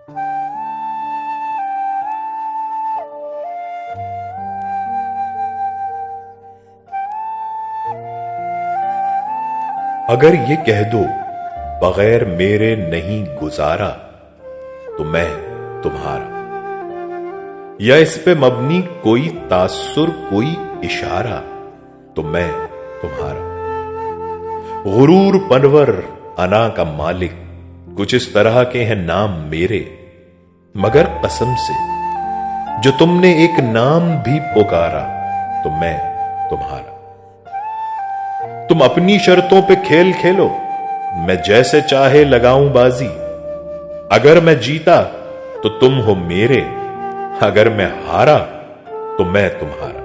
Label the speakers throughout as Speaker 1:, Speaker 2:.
Speaker 1: अगर ये कह दो बगैर मेरे नहीं गुजारा तो मैं तुम्हारा, या इस पे मबनी कोई तासुर कोई इशारा तो मैं तुम्हारा। गुरूर पनवर अना का मालिक कुछ इस तरह के हैं नाम मेरे, मगर कसम से जो तुमने एक नाम भी पुकारा तो मैं तुम्हारा। तुम अपनी शर्तों पे खेल खेलो, मैं जैसे चाहे लगाऊं बाजी। अगर मैं जीता तो तुम हो मेरे, अगर मैं हारा तो मैं तुम्हारा।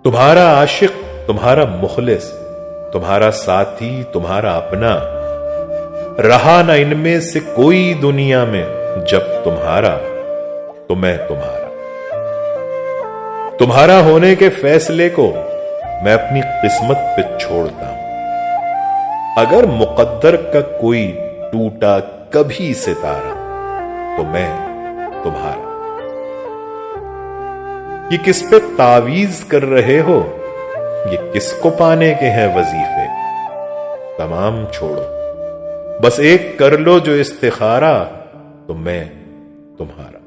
Speaker 1: तुम्हारा आशिक, तुम्हारा मुखलिस, तुम्हारा साथी, तुम्हारा अपना, रहा ना इनमें से कोई दुनिया में जब तुम्हारा तो मैं तुम्हारा। तुम्हारा होने के फैसले को मैं अपनी किस्मत पे छोड़ता हूं। अगर मुकद्दर का कोई टूटा कभी सितारा तो मैं तुम्हारा। ये किस पे तावीज कर रहे हो, ये किसको पाने के हैं वजीफे, तमाम छोड़ो, बस एक कर लो जो इस्तिखारा तो मैं तुम्हारा।